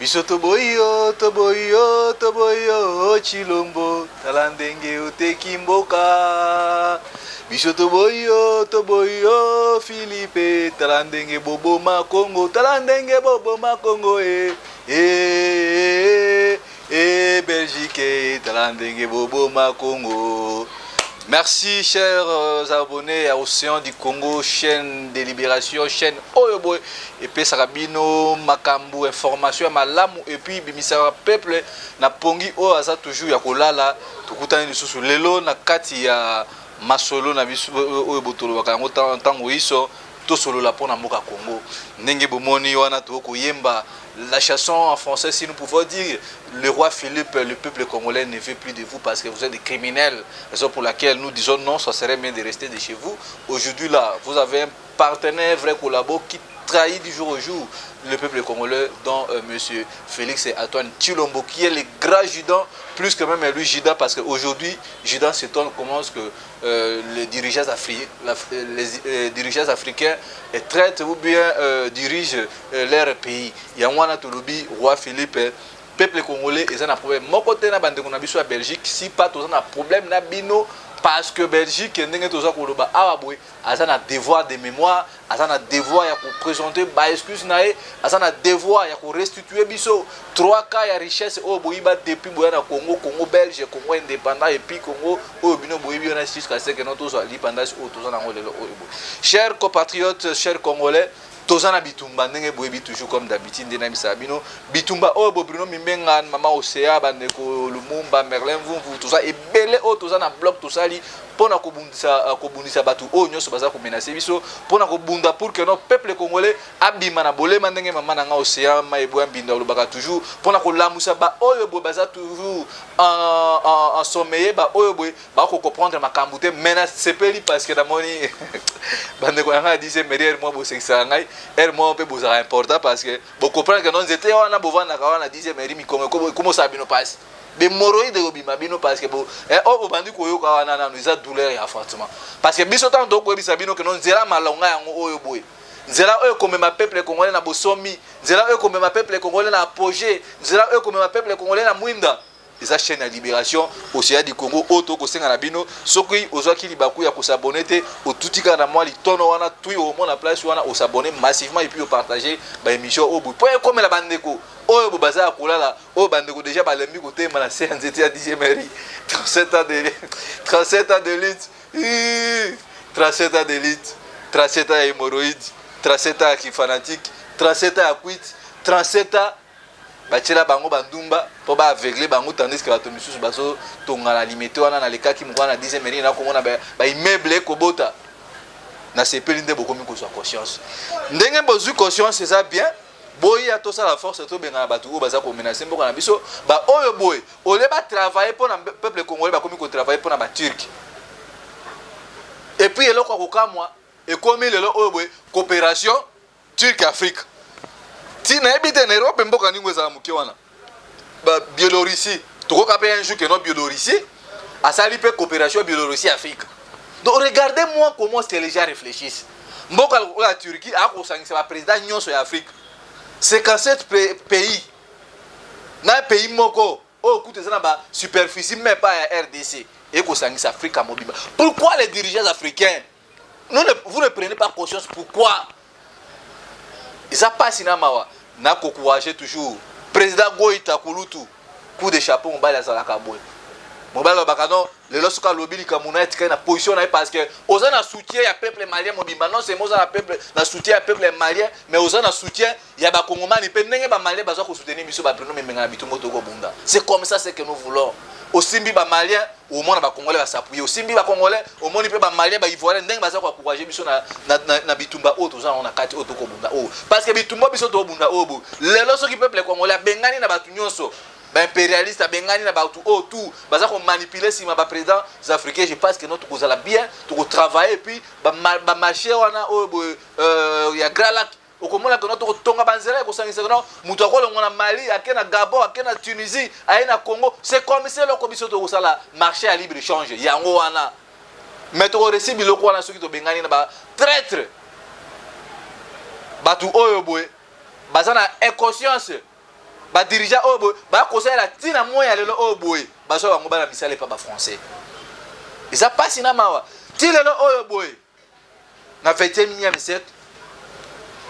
Biso toboyo, toboyo, toboyo, Chilombo, talandenge uteki mboka. Biso toboyo, toboyo, Philippe, talandenge bobo makongo, talandenge bobo makongo, Belgique, talandenge bobo makongo. Merci chers abonnés à Océan du Congo, chaîne de libération, chaîne Oyoboy, et puis Sarabino, Makambu, information, Malamu, et puis Bimisara peuple, na pongi o asa toujours ya kolala, tukutani lisusu lelo na kati ya masolo na biso Oyobotolo bakango tango iso, to solo la pona moka Congo. Ndenge bomoni wana to koyemba. La chanson en français, si nous pouvons dire, le roi Philippe, le peuple congolais ne veut plus de vous parce que vous êtes des criminels. Raison pour laquelle nous disons non, ça serait bien de rester de chez vous. Aujourd'hui là, vous avez un partenaire, vrai collabo qui trahit du jour au jour le peuple congolais, dont monsieur Félix et Antoine Tshilombo, qui est le grand Judan, plus que même lui Judan, parce qu'aujourd'hui, Judan s'étonne comment les dirigeants africains traitent ou bien dirigent leur pays. Il y a un roi Philippe, peuple congolais, et ça n'a problème. Mon côté, na bande qu'on a Belgique, si pas tout ça n'a problème, na bino. Parce que Belgique, a un devoir de mémoire, a un devoir de présenter des excuses, a un devoir de restituer biso 3 cas de richesse au Boïba depuis le Congo, Congo belge, Congo indépendant et puis Congo au Bino Boïba jusqu'à ce que notre indépendance au chers compatriotes, chers Congolais, Tozana bitumba ndenge boyebi toujours comme d'habitude ndena misabino bitumba o Bruno Mimbenga mama Osea bandeko Lumumba Merlin Vumvu tout ça et belé o tozana bloc tout ça li pona kobundisa batu o nyoso baza ko menacer biso pona kobunda pour que notre peuple congolais abima na bolema ndenge mama na nga Osea maebo mbinda lobaka toujours pona ko lamusa ba oyo bo baza toujours en sommeil ba oyo bo ba ko comprendre makambu te menace sepeli parce que damoni bandeko nga disait derrière moi bo sexa ngai moi peut vous important parce que vous comprenez que nous étions on a besoin na dixième mairie comment ça bino passe des moroïdes de bima bino parce que oh bandi ko yo ka na nous a douleur et affrontement parce que biso tant donc ko bisabino que nous zela malonga yango oyo boy zela oyo comme ma peuple congolais na bosomi zela oyo comme ma peuple congolais na apogée zela oyo comme ma peuple congolais na mwinda les chaînes de libération au Océan du Congo auto ko senga na bino soki ozwaki libaku ya ko s'abonner te au tutika na moi li tono wana tui au moins la place wana au s'abonner massivement et puis au partager ba émission au bout pour comme la bandeko oyo bo baza kolala o bandeko déjà ba lembi côté mana séance était à 10e mairie 37 ans de lutte 37 ans de lutte 37 ans hémorroïde 37 ans qui fanatique 37 ans à quit 37 ans bachela bango bandumba po ba aveugle bango tandis que bato misusu baso tonga na limité wana na leka ki mwana 10e mairie na komona ba immeuble kobota na sepeli nde bokomi ko sa conscience ndenge bozu conscience c'est ça bien boyi ato ça la force to benga bato o baza ko menacer mboka na biso ba oyo boy ole ba travailler pour na peuple congolais ba komi ko travailler pour na ba turc et puis eloko ko kamwa e komi lelo oyo boy coopération turc Afrique si na ebite na Europe mboka ningo za muke wana ba Biélorussie tokoka pe un jour que non Biélorussie a sali pe coopération Biélorussie Afrique donc regardez-moi comment est-ce que les gens réfléchissent mboka la Turquie a ko sangisa ba président nyonso ya Afrique 57 pays na pays moko o kuté na ba superficie mais pas à RDC et ko sangisa Afrique à mobimba pourquoi les dirigeants africains vous ne prenez pas conscience pourquoi ils a pas sinamawa na kokourager toujours président Goïta Kulutu coup de chapeau mobile za la kaboy mobile bakano le losuka lobby kamuna etika na position na parce que oza na soutien ya peuple malien mobimba non c'est moza na peuple na soutien ya peuple malien mais oza na soutien ya ba kongomani pe ndenge ba malien baza ko soutenir biso ba Bruno Mimbenga na bitumbo to ko bunda c'est comme ça c'est que nous voulons osimbi ba malien au moins ba congolais ba s'appuyer osimbi ba congolais au moins pe ba malien ba ivoirien ndenge baza ko encourager biso na bitumba auto za on a kati auto ko bunda oh parce que bitumba biso to bunda oh le loso ki peuple congolais bengani na batu nyonso ba impérialiste bengani na batu oh tout baza ko manipuler si ma ba président africain je pense que notre cause la bien to travailler et puis ba marché wana oh ya Gralac okomona que notre tonga banzela ko sangisa no mutu akolongo na Mali akena Gabon akena Tunisie aina Congo c'est comme ça le commission to sala marché à libre échange yango wana mais to resi biloko wana soki to bengani na ba traître batu oyo boy bazana inconscience ba dirigeant oyo boye bakosalela ntina moya lelo oyo boye bazwa bango bana misala epa bafrançais eza mpasi na mawa ti lelo oyo boye na 21e siècle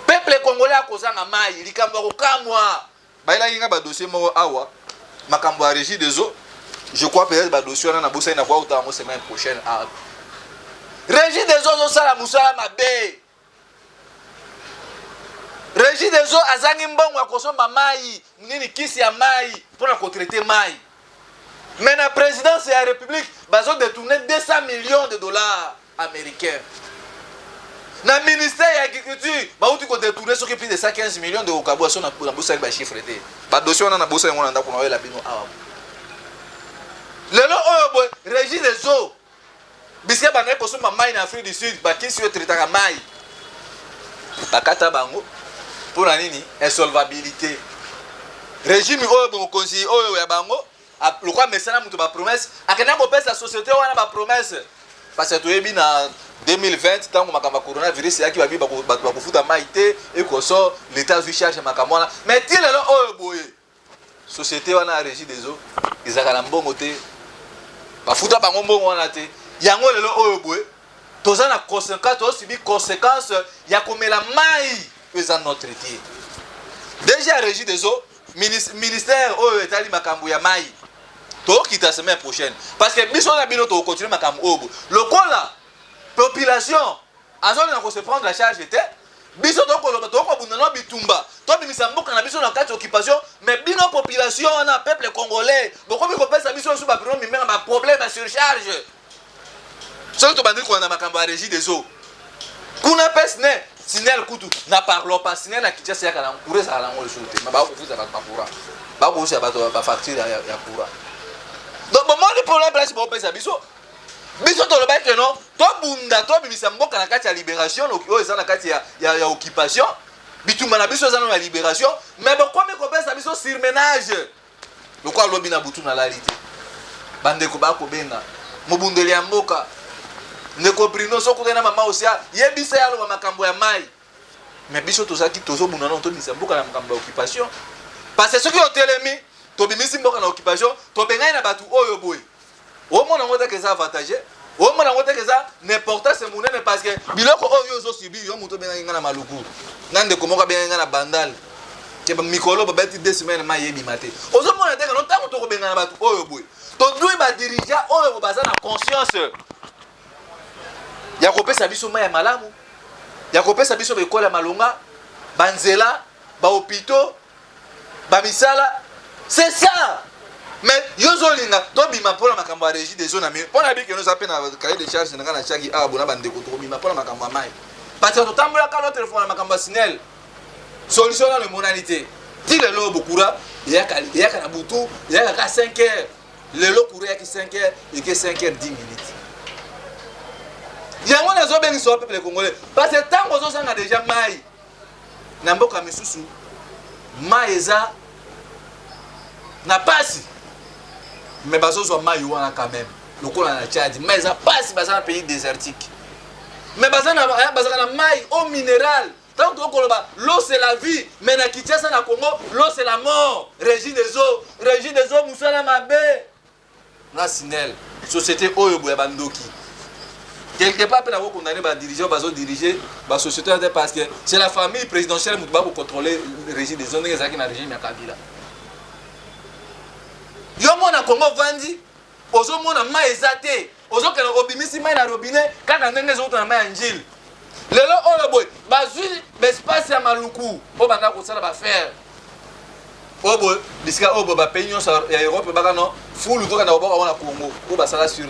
peuple congolais akozanga mai likambo ya kokamwa bayelaki nga badossier moko awa makambo ya régie des eaux je crois peut-être badossier wana na bosai na kwa uta yango semaine prochaine régie des eaux ozosala mosala mabe régie des eaux azangi mbongo ya kosomba mai nini kisi ya mai mpona kotraite mai mais na présidence ya république bazodétourne 200 millions de dollars américains na ministère ya agriculture bauti kodétourne soki plus de 115 millions de okabwa so na bosali bachiffre te badossier wana na bosa yango na ndako na oyela bino awa lelo oyo boye régie des eaux bisika bandaki kosomba mai na afrique du sud bakisi oyo tritaka mai bakata bango mpona nini insolvabilité régime oyo bokonzi oyo ya bango lokwa mesana moto bapromese akenda kopesa société wana bapromese parce que toyebi na 2020 ntango makambo ya coronavirus eyaki babi bato bakofuta mai te ekoso l'état azwi charge makambo wana mais ti lelo oyo boye société wana ya régie des eaux ezalaka na mbongo te bafuta bango mbongo wana te yango lelo oyo boye toza na conséquence tosubi conséquence ya komela mai eza notre tie déjà régie des eaux ministère oyo etali makambo ya mai tokita semaine prochaine parce que biso na bino tokocontinue makambo oyo lokola population azolina kose prendre la charge te biso tokoloba tokobunda no bitumba tobimisa mboka na biso na kati occupation mais bino population wana peuple congolais bokomi kopesa biso osu bapino mimena baproblème ya surcharge soki tobandiki kolanda makambo ya régie des eaux kuna pesi ne sinel kutu na parlo pas sinel na Kinshasa yaka na courant ezala nango lisusu te ma bakofuta bato bacourant bakofuta bato bafacture ya courant donc bomoni problème place bopesa biso tolobaki no tobunda tobimisa mboka na kati ya libération oyo eza na kati ya occupation bitumba na biso eza na libération mais bokomi kopesa biso surmenage lokwa alobi na butu na lali te bandeko bakobenga mobundeli ya mboka ndeko brino soki na mama osia yebisa ya loba makambo ya mai mais biso tozaki tozobunda no tobimisa mboka na makambo ya occupation parce que soki otelemi tobimisi mboka na occupation tobengai na bato oyo boye omona ngo te keza avantage omona ngo te keza n'importance monene parce que biloko oyo ozosubi yo moto bengai nga na maluku na ndeko moko bengai nga na bandal ke mikolo babeti 2 semaines mai yebima te ozomona te no ntango tokobenga na bato oyo boye todui badirigant oyo baza na conscience ya kopesa biso mai ya malamu ya kopesa biso baekole ya malonga banzela bahôpitaux bamisala c'est ça mais yozolinga tobima mpona makambo ya régie des eaux na mpona biki eno eza mpe na cahier de charge nanga na tiaki awa bona bandeko tokobima mpona makambo ya mai parce que totambolaka no telefone na makambo ya sinel solution nano emonani te ti lelo bokura eyaka na butu eyaka ka 5 heures lelo kura eyaki 5 heures eke 5 heures 10 minutes yango nazobengisa wa peuple congolais parce que ntango ozosanga déjà mai na mboka misusu mai eza na pasi mais bazozwa mai wana quand même lokola na Tchad mais eza pasi baza na pays désertique mais bazaka na mai eau minérale tant tokoloba l'eau c'est la vie mais na Kinshasa na Congo l'eau c'est la mort régie des eaux musala mabe na sinel société oyo boya bandoki quelque part pe na ko condamner ba dirigeants bazo diriger ba société parce que c'est la famille présidentielle mutu ba ko contrôler régie des eaux ndenge zaki na régime ya Kabila yo mona Congo vandi ozomona mai eza te ozokena obimisi mai na robinet kaka ndenge ezokota na mai ya njili lelo oyo boye bazwi espace ya maluku oyo banda kosala bafaire oyo boye bisika oyo boye bapays nyonso ya Europe bakano fulu tokenda koboka wana Congo oyo basala sur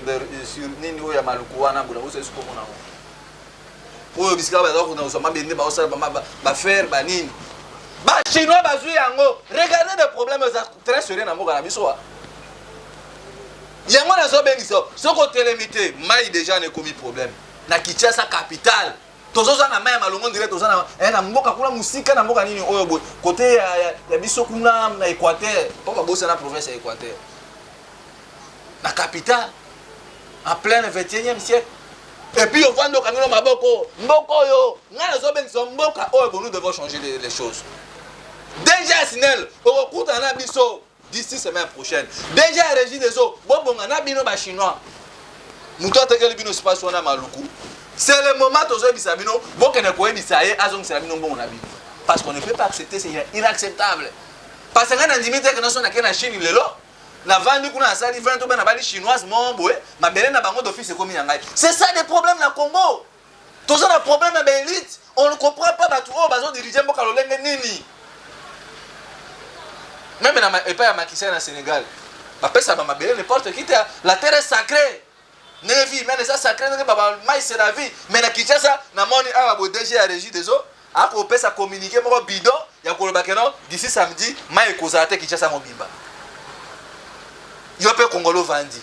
nini oyo ya maluku wana mbula oyo sesi komona oyo bisika baza kokenda kosala mabende baosala bafaire banini bachinois bazwi yango regardez des problèmes eza très sérieux na mboka na biso yango nazobengisa soki otelemi te mai déjà nekomi problème na Kinshasa capitale tozoza na mai ya malongo ndire toza na mboka kuna musika na mboka nini oyo boye côté ya biso kuna na Équateur po babosa na province ya Équateur na capitale en plein 21e siècle et puis ovando kangino maboko mboka oyo nga nazobengisa mboka oyo nous devons changer les choses déjà Sinel, au cours d'un abisso, d'ici semaine prochaine. Déjà régi des eaux, bon, on a bino chinois. Mouton a quel bino se passe on a maloukou. C'est le moment où on a bisabino, bon, qu'on a quoi bisaye, azong sabino bon on a bino. Parce qu'on ne peut pas accepter, c'est inacceptable. Parce que quand on a dit que nous sommes en Chine, il est là. Na vendu kuna asali vendre to bana bali chinoise mombo ma belé na bango d'office comme yangai. C'est ça les problèmes na Congo. Tous ça le problème na élite, on ne comprend pas ba tout oh bazo diriger mboka lolenge nini. Même na et pas à Macky Sall na Sénégal. Ba pesa ba mabelé n'importe qui la terre est sacrée. Nevi mais ça sacré ne ba mai c'est la vie. Mais na Kinshasa na moni a ba DG à régie des eaux. A ko pesa communiquer moko bidon ya ko ba keno d'ici samedi mai ko za te Kinshasa mobimba. Il y a peu Congolo vendi.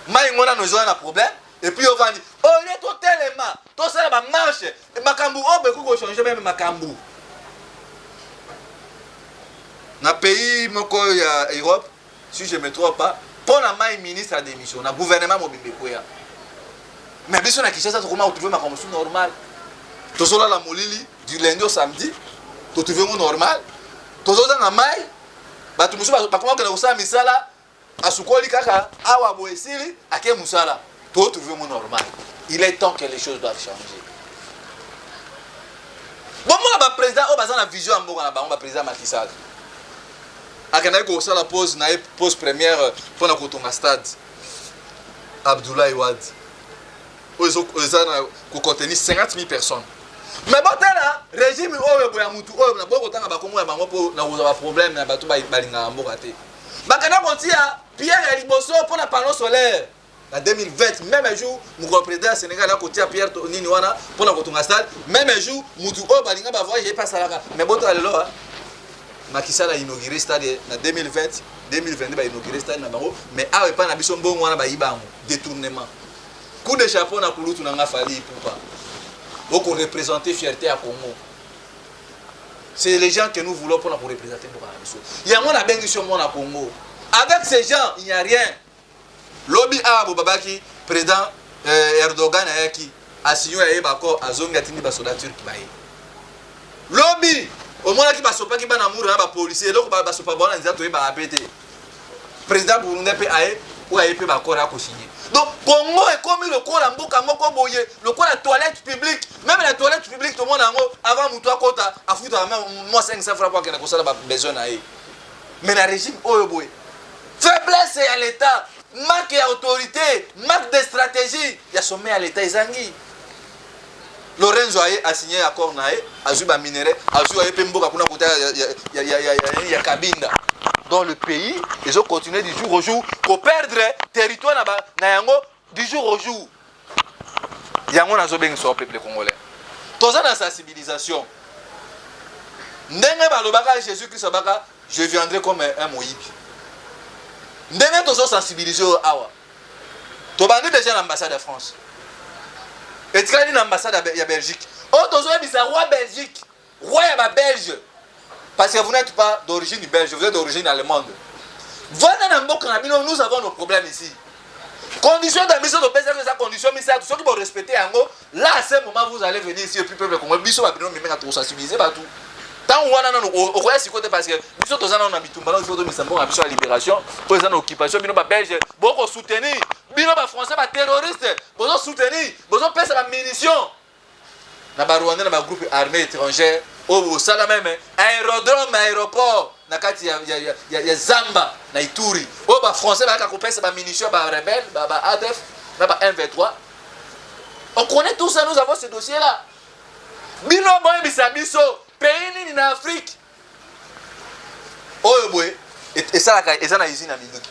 Mais on a nos un problème et puis on vendi. Oh il est tout tellement. Tout ça va marcher. Et Makambu oh beaucoup ko changer même Makambu. Na pays moko ya Europe si je me trompe pas pour la main ministre à démission na gouvernement mobimbe ko ya. Mais biso na Kinshasa to comment retrouver Makambu normal. To sola la molili du lundi au samedi. To trouver normal. To sola na mai. Ba tu musu ba comment que na usama misala Asukoli kaka awa boesili ake musala to trouver mon normal. Il est temps que les choses doivent changer. Bon moi ba président o bazana vision ambo na ba président Macky Sall. Akana ko sala pause na pause première pour na kotonga stade. Abdoulaye Wade. Ozana ko contenir 50 000 personnes. Mais bon là régime o boya mutu o na boko tanga ba komo ya bango po na oza ba problème na bato ba balinga mboka te. Bakana kontia Pierre Eliboso pour la panneau solaire. En 2020, même jour, mon président Sénégal a côté Pierre Nini wana pour la kotonga stade. Même jour, Moutou O balinga ba voyage pas ça là. Mais bon allez là. Macky Sall a inauguré stade en 2020, 2022 ba inauguré stade na bango, mais a pas na biso mbongo wana ba ibango détournement. Coup de chapeau na kulutu na ngafali pour pas. Donc on représenter fierté à Congo. C'est les gens que nous voulons pour représenter pour la biso. Il y a mon abengi sur mon Congo. Avec ces gens, il n'y a rien. Lobby Abou Babaki, président Erdogan Ayaki, a signé à Ebako, à Zongatini Basodature qui baille. Lobby, au moins qui passe pas qui va n'amour à la police, et donc basse pas bon, ils ont tout répété. Président Burundi Aye, ou Aye Bako a signé. Donc, Congo est comme le corps en bouca, le corps la toilette publique, même la toilette publique, tout le monde en haut, avant Moutoua Kota, à foutre moi 500 francs pour qu'il y ait besoin d'aller. Mais le régime, oh boy. Faiblesse à l'État, manque d'autorité, manque de stratégie. Il y a sommet à l'État, Izangi. Lorenzo a signé un accord, a joué un minerai, a joué un pembo, il y a Kabinda. Dans le pays, ils ont continué du jour au jour pour perdre territoire du jour au jour. Il y a un peu sur le peuple congolais. Tout ça dans la sensibilisation. Jésus-Christ, je viendrai comme un Moïbe. Nous devons sensibiliser awa. Tu as déjà l'ambassade de France. Et tu as l'ambassade de Belgique. Oh, tu as roi Belgique. Roi belge. Parce que vous n'êtes pas d'origine belge, vous êtes d'origine allemande. Nous avons nos problèmes ici. Conditions d'ambition de PSF, c'est condition, mais c'est ceux qui vont respecter en gros. Là, à ce moment, vous allez venir ici et puis peuple congolais. Biso va venir nous sensibiliser partout. Tant qu'on a au royaume si côté parce que biso tous on a bitumba il faut que nous sommes en la libération pour les occupation bino ba belge beaucoup soutenir bino ba français ba terroriste beaucoup soutenir beaucoup pèse la munition na ba Rwanda na ba groupe armé étrangère au sala même aérodrome aéroport na kati ya Zamba na Ituri au ba français ba ka pèse ba munition ba rebelle ba ADF na ba 1v3 on connaît tout ça, nous avons ce dossier là bino boy bisabiso pays en Afrique. Oh boy, et ça na usine à Minduki.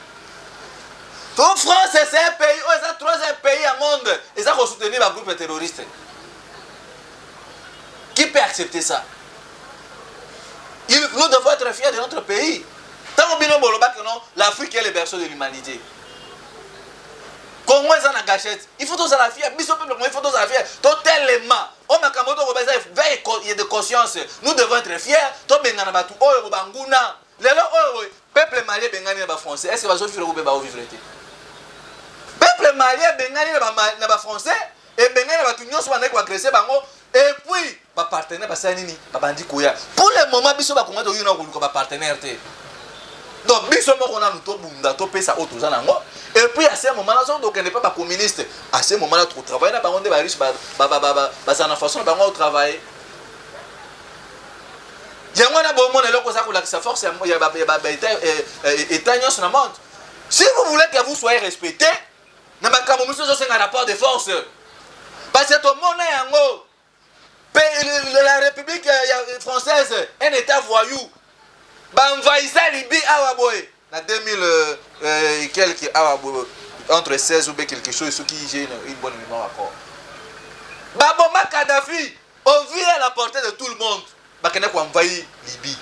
Tout France c'est un pays, c'est le troisième pays au monde. Et ça va soutenir un groupe terroriste. Qui peut accepter ça? Nous devons être fiers de notre pays. Tant que nous l'Afrique est le berceau de l'humanité. Congo est en gâchette. Il faut tous à la fière. Il faut tous à la fière. Totalement. On a veille de conscience. Nous devons être fiers. Tout bengana batu. Oh banguna. Le peuple malien bengani na français. Est-ce que va vivre ou ba vivre? Peuple malien bengani na français et bengani na batu nyonso ba nek agresser bango et puis ba partenaire ba nini ba bandi koya pour le moment biso ba konga to yuna ko ba partenaire te donc biso moko na to bunda to pesa auto za nango et puis à ce moment là on donc n'est pas ba communiste à ce moment là trop travailler na bango de ba riche ba ça na façon ba ngo travailler yango na bon mon eloko ça ko la sa force ya ba état nyos na monde si vous voulez que vous soyez respecté na ba kamo muso zo senga rapport de force parce que tout le monde yango la République française un état voyou ba envahissa Libye awa boy na 2000 et quelques awa boy entre 16 ou quelque chose ce qui j'ai une bonne mémoire encore ba bomba Kadhafi on vit à la portée de tout le monde ba kena ko envahir Libye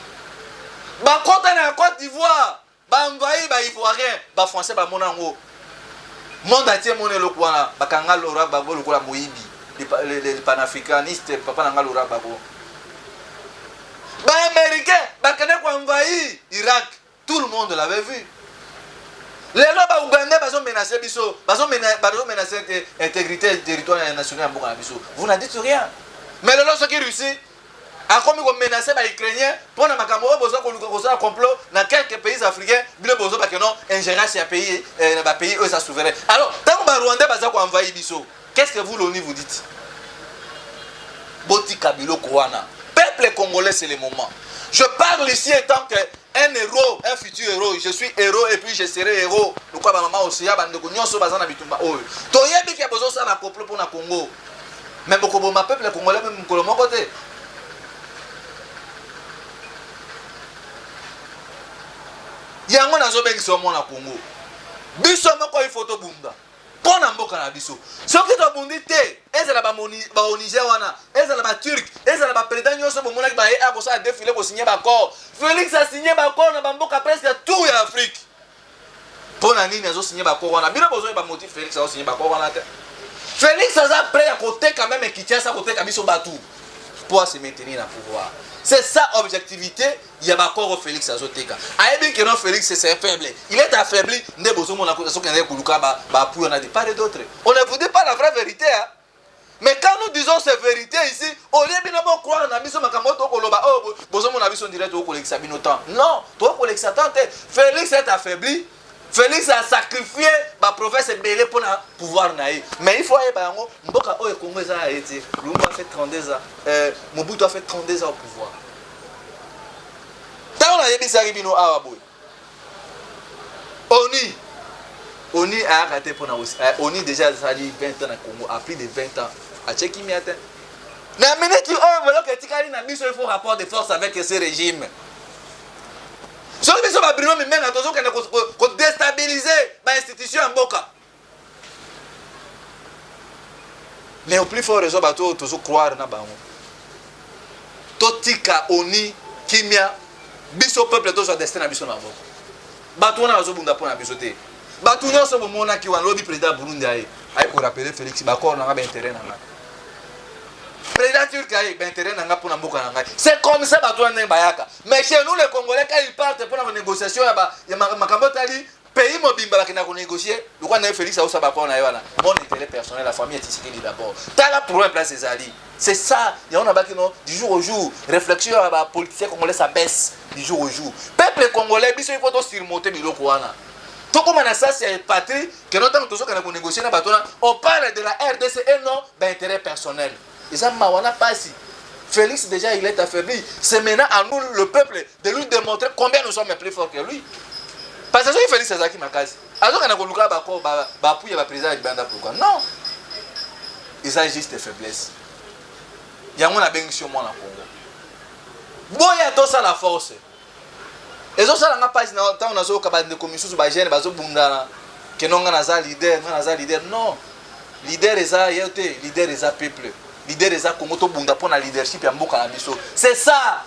ba konta na Côte d'Ivoire ba envahir ba ivoirien ba français ba monango monde entier mon eloko wana ba kanga lora ba bolo ko la moyibi les panafricanistes papa nanga lora ba bo ba américain ba kena ko envahir Irak tout le monde l'avait vu les loba ougandais bazo menacer biso bazo menacer intégrité territoriale nationale mboka na biso vous n'en dites rien mais le lorsque Russie a comme menacer les Ukrainiens pour na makambo bozo ko luka complot dans quelques pays africains bile bozo ba que non ingérence ya pays ba pays eux ça souverain alors tant ba Rwandais baza ko envahir biso qu'est-ce que vous l'ONU vous dites Boti Kabilo Kouana peuple congolais c'est le moment je parle ici en tant que un héros un futur héros je suis héros et puis je serai héros pourquoi ba maman aussi ya bande ko nyonso baza na bitumba oyo to yebi ki bozo ça na complot pour na Congo même beaucoup de peuple congolais même ko mon côté yango nazo bengisa mona Congo biso moko il faut to bunda pona mboka na biso soki to bundi te ezala ba Niger wana ezala ba Turc ezala ba président nyonso bo mona ba a ko sa défiler ko signer ba accord Félix a signé ba accord na ba mboka presque tout ya Afrique pona nini azo signer ba accord wana bino besoin ba motif Félix azo signer ba accord wana te Félix a prêt à côté quand même Kinshasa côté ka biso batou pour se maintenir dans le pouvoir. C'est ça objectivité, il y a pas encore Félix Azoteka. Aïe que non Félix c'est faible. Il est affaibli, ne besoin mon accusation qu'on a kuluka ba pour on a des pas d'autres. On ne vous dit pas la vraie vérité hein. Mais quand nous disons cette vérité ici, au lieu de croire na biso makamoto koloba oh besoin mon avis direct au collègue Sabino temps. Non, toi collègue Satan Félix est affaibli. Félix a sacrifié ma prophète belé pour le pouvoir naïf. Mais il faut aller par ngo mboka oyo Congo ça a été. Lumumba a fait 32 ans. Mobutu a fait 32 ans au pouvoir. Tant on a yebi saribino awa boy. Oni a arrêté pour na aussi. Oni déjà ça dit 20 ans au Congo, a plus de 20 ans. A checké mi atteint. Na minute oh voilà que tikali na biso il faut rapport de force avec ce régime. Si on a besoin de maintenant, on a déstabiliser l'institution en Boka. Mais au plus fort raison, on doit croire dans Bango. Totika, Oni, Kimia, biso peuple, tout soit destiné à biso na Boka. Batou na zo bunda pona biso te. Batou na so mona ki wan lobby président Burundi ay. Ay ko rappeler Félix Bakor na ba intérêt na nga. Président turc a intérêt nanga pour mboka nanga. C'est comme ça bato na bayaka. Mais chez nous les Congolais quand ils partent pour la négociation ya makambo tali pays mobimba ba kina ko négocier. Le quoi na Félix Aoussa Bakor na yona. Mon intérêt personnel la famille est ici d'abord. T'as la problème place ses alliés. C'est ça, il y en a ba kino du jour au jour, réflexion ba politicien congolais ça baisse du jour au jour. Peuple congolais biso il faut surmonter biloko wana. Tout comme on a ça, c'est patrie que nous avons négocié, on parle de la RDC et non d'intérêt personnel. Ils ont pas si. Félix déjà il est affaibli. C'est maintenant à nous le peuple de lui démontrer combien nous sommes plus forts que lui. Parce que Félix c'est ça qui m'a cassé. Alors qu'on a connu le président de Banda pourquoi non. Ils ont juste des faiblesses. Il y a un bien sur moi dans le Congo. Bon il y a tout ça la force. Et ça là n'a pas tant on a zo kabane de commission sur bagène bazo bundana que non ngana leader non leader eza yote leader eza peuple leader eza Congo to bunda pour la leadership ya mboka na biso c'est ça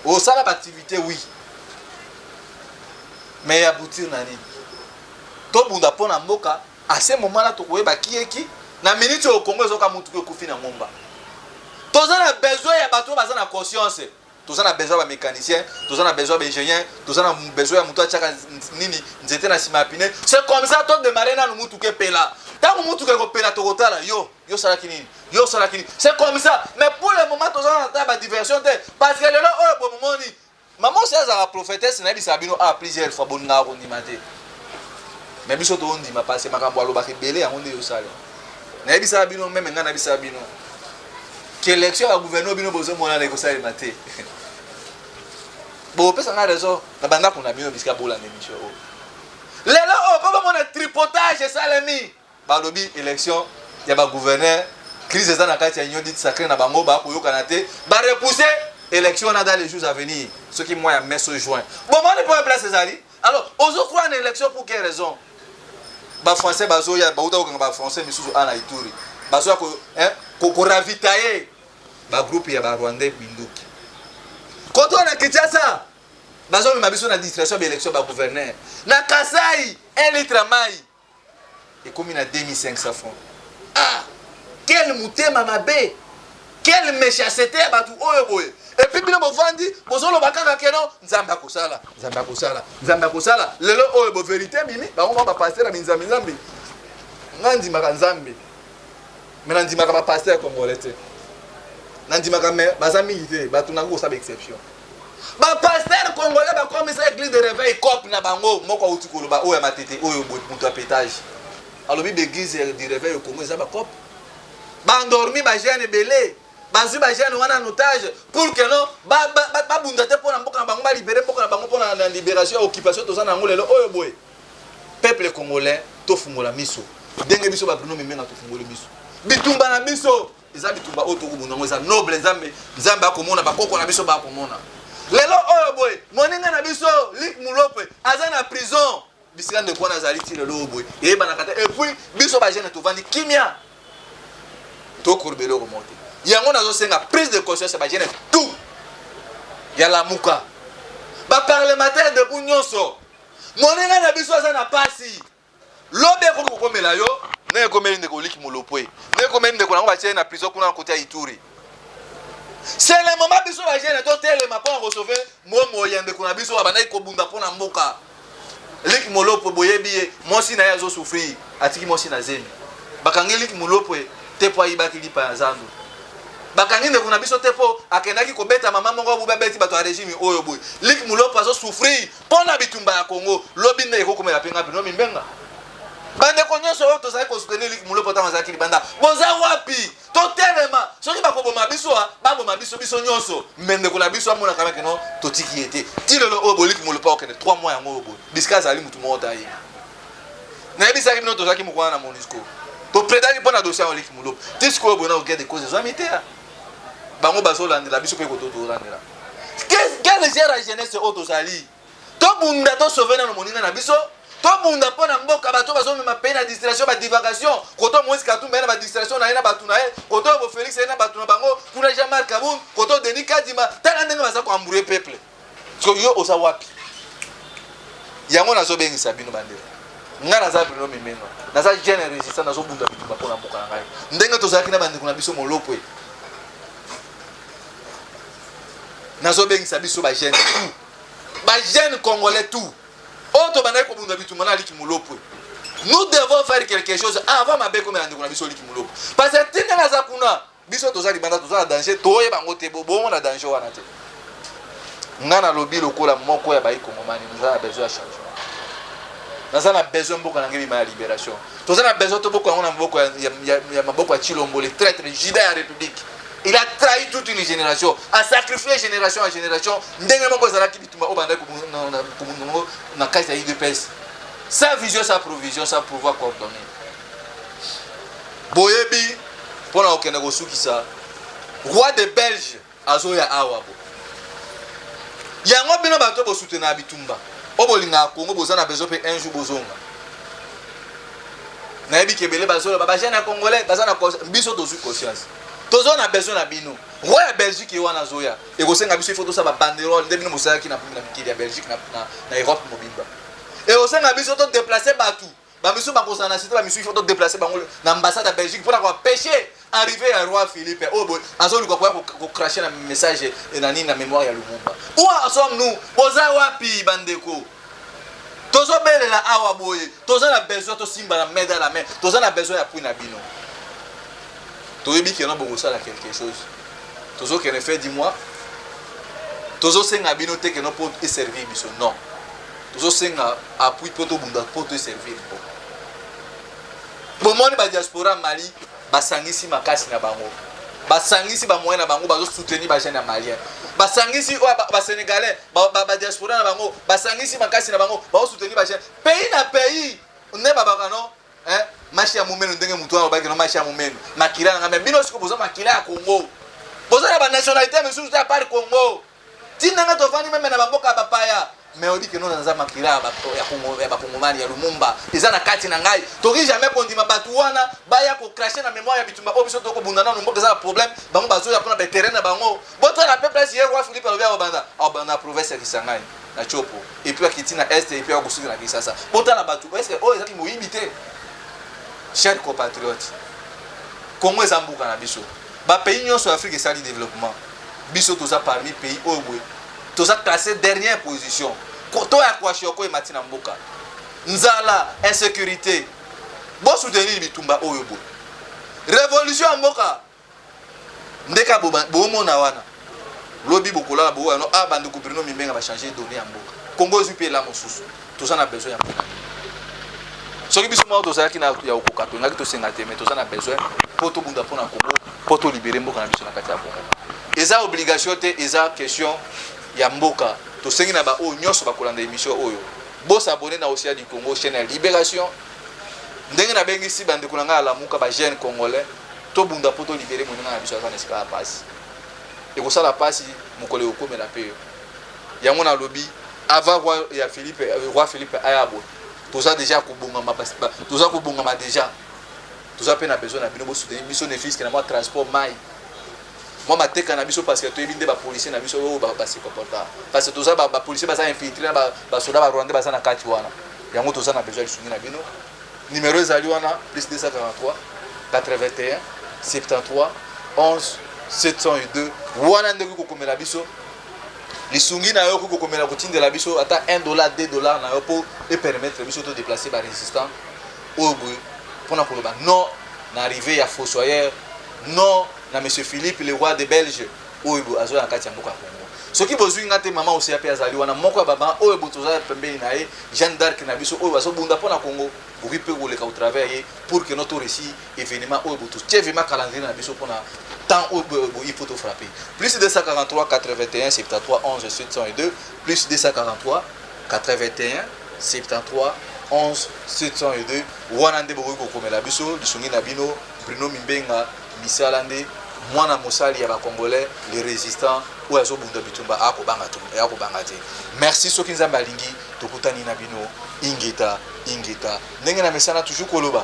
au ça l'activité oui mais aboutir nani to bunda pour na mboka à ce moment là to koyeba qui na minute au Congo zo ka mutu ko kufi na ngomba to za na besoin ya bato baza na conscience tous a besoin de mécanicien, tous a besoin d'ingénieur, tous a besoin de moto chaka nini nzete na sima piné. C'est comme ça toi démarrer na mutu ke pela. Tant que mutu ke pela to kotala yo sala kinini. Yo sala kinini. C'est comme ça. Mais pour le moment tous a ta diversion parce que le là oh pour moment ni maman c'est la prophétesse na bisa bino a plusieurs fois bonga ko ndimate. Mais biso to ndima passer makambo alo ba kebele ya monde yo sala. Na bisa bino même nga na bisa bino. Que l'élection à gouvernement bino bozo mona ko sala maté. Bon pesa nga raison na banda kuna bino biska bola n'émission. Lelo oh papa mon tripotage salami. Ba lobi élection ya ba gouverneur crise za na kati ya union dit sacré na bango ba ko yokana te ba repousser élection dans les jours à venir. Ce qui moi a mis au juin. Bon moi ne peux place César. Alors ozo croire en élection pour quelle raison? Ba français bazo ya ba uta ko ba français misusu ana ituri. Bazo ko ravitailler ba groupe ya ba rwandais binduki. Quand on a Kinshasa, bazo mi mabiso na distraction de l'élection ba gouverneur. Na Kasai, 1 litre mai. Et comme il a 2500 francs. Ah, quel mouté mamabé. Quelle méchanceté batu oyo boye. Et puis bino bovandi, bozolo bakaka keno nzamba kosala, nzamba kosala, nzamba kosala. Lelo oyo bo vérité mimi, ba on va passer na nzambi nzambi. Ngandi maka nzambi. Mais nandi maka ba pasteur congolais te. Nandi maka me bazami ité, batu nango sa exception. Ba pasteur congolais ba comme ça église de réveil cop na bango moko utikolo ba oyo matete oyo mutu a pétage. Alors bi l'église de réveil au Congo ça ba cop. Ba endormi ba jeune belé. Bazu ba jeune wana en otage pour que non ba bunda te pour na mboka na bango ba libérer mboka na bango pour na libération occupation to za na ngolelo oyo boy. Peuple congolais to fungola miso. Denge biso ba Bruno Memena to fungola miso. Bitumba na miso. Eza bitumba oto ku bunongo eza noble nzambe nzambe akomona bakoko na biso ba akomona. Lelo oyo boy moninga na biso Lik Mulopwe aza na prison. Bisika de kwa na zaliti lelo boy. Et ba na kata et puis biso ba jeune to vandi kimia. To kurbelo remonter. Yango nazo senga prise de conscience ba jeune tout. Ya la muka. Ba parlementaire de Bunyonso. Moninga na biso aza na pasi. Lobe ko komela yo. Ne komeli ndeko Lik Mulopwe. Ne komeli ndeko na ba tiena na prison kuna côté ya Ituri. C'est le moment biso ba jeune to telema pour recevoir momo yende kuna biso ba na ko bunda pona mboka. Lik Mulopwe boyebi mosi na yazo souffrir atiki mosi na zemi. Bakangi Lik Mulopwe tepo ayibaki lipa zandu. Bakangi ndeko na biso tepo akendaki ko beta mama mongo bu beti bato a régime oyo boy. Lik Mulopwe azo souffrir pona bitumba ya Congo. Lobi nde ko komela penga bino mimbenga. Bande konyoso oyo tozali ko soutenir Lik Mulopwe ta mazaki libanda. Boza wapi? To telema. Soki ba ko boma biso ba boma biso nyonso. Mende ko la biso amona kama keno to tiki ete. Ti lelo oyo Lik Mulopwe okende 3 mois yango oyo boy. Biska zali mutu mo tayi. Na bisa ki bino tozaki mukwana na Monisco. To prédali pona dossier ya Lik Mulopwe. Tisco boy na o get de cause zamitea. Bango baso landela biso pe ko to landela. Quel gère la jeunesse autosali? To bunda to sauver na moninga na biso. To bunda pona mboka bato bazo mema pe na distraction ba divagation. Koto Moïse Katumba na ba distraction na batu na e. Koto Bo Félix na batu na bango. Kuna Jean-Marc Kaboun, koto Denis Kadima. Tala ndenge baza ko ambrouiller peuple. So yo osa wapi? Yango nazo bengisa bino bandela. Nga naza Bruno Memena. Naza jeune résistant nazo bunda bitumba pona mboka na ngai. Ndenge tozaki na bandeko na biso Molopwe. Nazo bengisa biso ba jeune tout. Ba jeune congolais tout. Oto banaye ko bunda bitumba na Lik Mulopwe. Nous devons faire quelque chose avant ma beko me ndeko na biso Lik Mulopwe. Parce que tinga naza kuna biso tozali banda tozala danger toye bango te bo na danger wana te. Ngana lobi lokola moko ya baiko momani nous avons besoin de changement. Nous avons besoin mboka na ngebi ma libération. Tozana besoin to boko na mboka ya maboko ya Chilombo le traître Jida ya République. Il a trahi toute une génération, a sacrifié génération à génération. Ndenge moko zalaki bitumba o banda ko na kasa IDPS. Sa vision, sa provision, sa pouvoir coordonné. Boyebi pona okende ko sukisa. Roi de Belge azoya awabo. Yango bino bato bo soutenir bitumba. Obolinga Congo bozana besoin pe un jour bozonga. Na yebi kebele bazola baba jeune congolais bazana biso tozu conscience. Tozo na besoin na bino. Roi ya Belgique e wana zoya. E ko senga biso ifo to sa ba banderole nde bino mosala ki na mikili ya Belgique na Europe mobimba. E ko senga biso to déplacer batu ba misu ba kozana cité ba misu il faut te déplacer bango na ambassade à Belgique pour avoir pêché arrivé à roi Philippe oh boy azoli kwa cracher na message et na nini na mémoire ya Lumumba où sommes-nous boza wapi bandeko tozo belela awa boye tozo na besoin to simba na main dans la main tozo na besoin ya pour na bino toyebi que non bon ça la quelque chose tozo que ne fait dis-moi tozo senga bino te que non pour servir biso non tozo senga appui pour to bunda pour te servir bon moni ba diaspora Mali basangisi makasi na bango basangisi ba moyen na bango bazo soutenir ba jeune malien basangisi ba sénégalais ba diaspora na bango basangisi makasi na bango bazo soutenir ba jeune pays na pays ne ba bakano machi ya mumenu ndenge mutu wa ba kino machi ya mumenu makila na ngambe bino siko boza makila ya Congo boza na ba nationalité mais surtout à part Congo tinanga to fani meme na bamboka bapaya mais on dit que nous dans makila ya Congo ya bakongomani ya Lumumba ezana kati na ngai toki jamais kondima batu wana baya ko cracher na mémoire ya bitumba obiso to ko bundana no mboka za problème bango bazo ya pona ba terrain na bango boto na peuple si roi Philippe alobia banda province ya Kisangani na Chopo et puis akitina est et puis akusuki na Kisasa boto na batu est-ce que oh ezaki moyibité chers compatriotes Congo ezambuka na biso ba pays nyonso Afrique et sali développement biso toza parmi pays oyo toza classé dernière position koto ya kwa shoko e matina mboka nzala insécurité bo soutenir bitumba oyo bo révolution mboka ndeka bomo na wana lobi bokola bo wana abandi ko Bruno Mimbenga ba changer données ya mboka Congo zupe la mosusu toza na besoin ya mboka soki biso mo toza ki na ya okoka to ngaki to senga te mais toza na besoin poto bunda pona Congo poto libérer mboka na biso na kati ya Congo eza obligation te eza question ya mboka to sengi na ba o nyoso bakolanda émission oyo bo s'abonner na Océan du Congo chaîne ya Libération ndenge na bengi si bande kulanga ala muka ba jeune congolais to bunda poto libérer moninga na biso ya kanesika passe et ko sala passe mukole okomela pe yango na lobby avant roi ya Philippe roi Philippe ayabo toza déjà kubunga mabasi toza kubunga ma déjà toza pe na besoin na bino bo soutenir biso ne fils que na moi transport mai moi mateka na biso parce que to ebinde ba policier na biso o ba se comporta parce que toza ba policier ba za infiltrer ba soda ba rwandais ba za na kati wana yango toza na besoin lisungi na bino numéro ezali wana plus 243 81 73 11 702 wana ndeko ko komela biso lisungi na yo ko komela ko tindela biso ata $1 $2 na yo pour et permettre biso de déplacer ba résistant au bout pour na koloba non na arrivé ya fossoyeur non na monsieur Philippe le roi de Belge oyo azo na kati ya mboka Congo soki bozwi ngate mama osia pe azali wana moko baba oyo botoza pembeni na ye Jeanne d'Arc na biso oyo bazo bunda pona Congo boki pe koleka au travers ye pour que notre récit événement oyo boto vraiment calendrier na biso pona temps oyo il faut to frapper plus 243 81 73 11 702 plus 243 81 73 11 702 wana nde boki kokomela biso lisungi na bino Bruno Mimbenga misalande mwana mosali ya ba congolais les résistants ou azo bunda bitumba akobanga te merci soki nzambe alingi tokutani na bino ingeta ndenge na mesana toujours koloba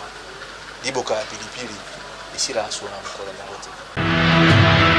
liboka ya pilipili esila sona mokolo na wote